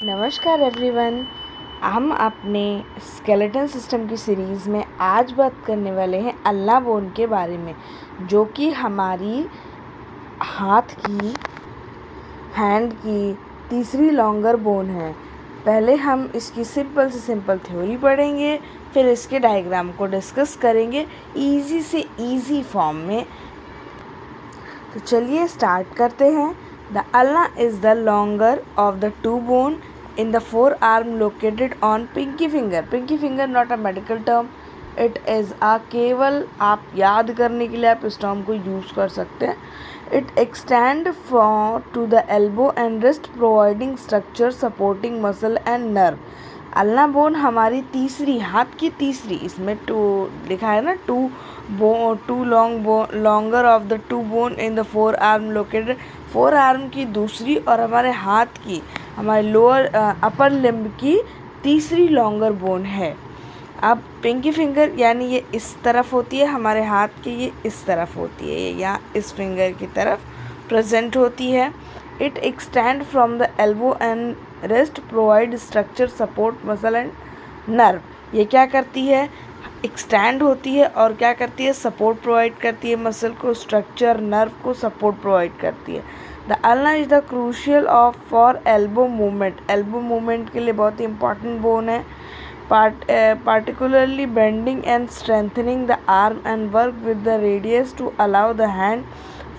नमस्कार एवरीवन। हम अपने स्केलेटन सिस्टम की सीरीज़ में आज बात करने वाले हैं अल्ना बोन के बारे में, जो कि हमारी हैंड की तीसरी लॉन्गर बोन है। पहले हम इसकी सिंपल से सिंपल थ्योरी पढ़ेंगे, फिर इसके डायग्राम को डिस्कस करेंगे इजी से इजी फॉर्म में। तो चलिए स्टार्ट करते हैं। The ulna is the longer of the two bone in the forearm located on pinky finger. Pinky finger not a medical term. It is a केवल आप याद करने के लिए आप इस टर्म को यूज़ कर सकते हैं। It extend to the elbow and wrist providing structure supporting muscle and nerve. Ulna bone हमारी तीसरी, हाथ की तीसरी, इसमें टू लिखा है ना, to longer of the two bone in the forearm located, forearm की दूसरी और हमारे हाथ की, हमारे लोअर अपर लिम्ब की तीसरी लॉन्गर बोन है। अब पिंकी फिंगर यानी ये इस तरफ होती है, हमारे हाथ की ये इस तरफ होती है, ये यहाँ इस फिंगर की तरफ प्रेजेंट होती है। It extend from the elbow and wrist provide structure support muscle and nerve. ये क्या करती है? एक्सटेंड होती है और क्या करती है? सपोर्ट प्रोवाइड करती है, मसल को, स्ट्रक्चर, नर्व को सपोर्ट प्रोवाइड करती है। The ulna is the crucial of for elbow movement. Elbow movement के लिए बहुत ही इंपॉर्टेंट बोन है। particularly bending and strengthening the arm and work with the radius to allow the hand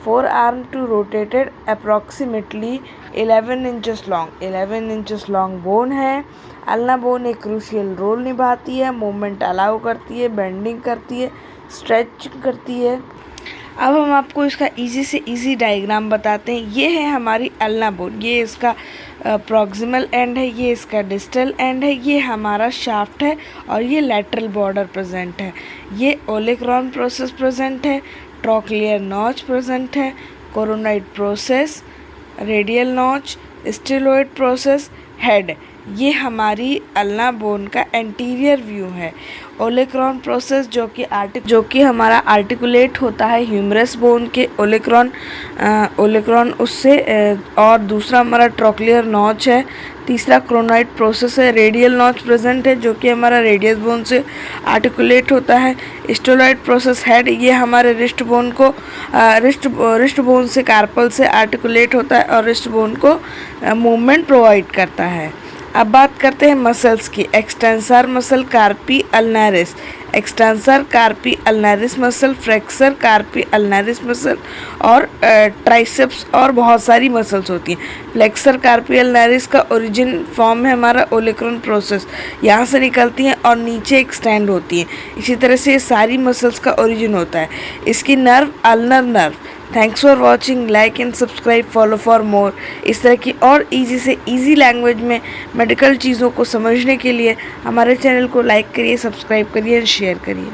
forearm to rotate approximately 11 inches long। 11 inches long bone है। Ulna bone एक crucial role निभाती है, movement allow करती है, bending करती है, stretch करती है। अब हम आपको इसका इजी से इजी डायग्राम बताते हैं। ये है हमारी अल्ना बोन, ये इसका प्रॉक्सिमल एंड है, ये इसका डिस्टल एंड है, ये हमारा शाफ्ट है और ये लैटरल बॉर्डर प्रेजेंट है। ये ओलेक्रॉन प्रोसेस प्रेजेंट है, ट्रॉक्लियर नॉच प्रेजेंट है, coronoid process, radial notch, styloid process, head. ये हमारी अल्ना बोन का एंटीरियर व्यू है। ओलेक्रॉन प्रोसेस जो कि हमारा आर्टिकुलेट होता है ह्यूमरस बोन के ओलेक्रॉन उससे, और दूसरा हमारा ट्रॉक्लियर नॉच है, तीसरा क्रोनाइड प्रोसेस है। रेडियल नॉच प्रेजेंट है जो कि हमारा रेडियस बोन से आर्टिकुलेट होता है। स्टेलॉइड प्रोसेस हेड, ये हमारे रिस्ट बोन से, कार्पल से आर्टिकुलेट होता है और रिस्ट बोन को मूवमेंट प्रोवाइड करता है। अब बात करते हैं मसल्स की। Extensor muscle कार्पी अल्नारिस, extensor कार्पी अल्नारिस muscle, flexor कार्पी अल्नारिस muscle और ट्राइसेप्स और बहुत सारी मसल्स होती हैं। फ्लेक्सर कार्पी अल्नारिस का ओरिजिन फॉर्म है हमारा ओलेक्रॉन प्रोसेस, यहाँ से निकलती हैं और नीचे एक्सटेंड होती हैं। इसी तरह से ये सारी मसल्स का ओरिजिन होता है। इसकी nerve ulnar nerve. Thanks for watching, like and subscribe, follow for more. इस तरह की और इजी से इजी लैंग्वेज में मेडिकल चीज़ों को समझने के लिए हमारे चैनल को लाइक करिए, सब्सक्राइब करिए और शेयर करिए।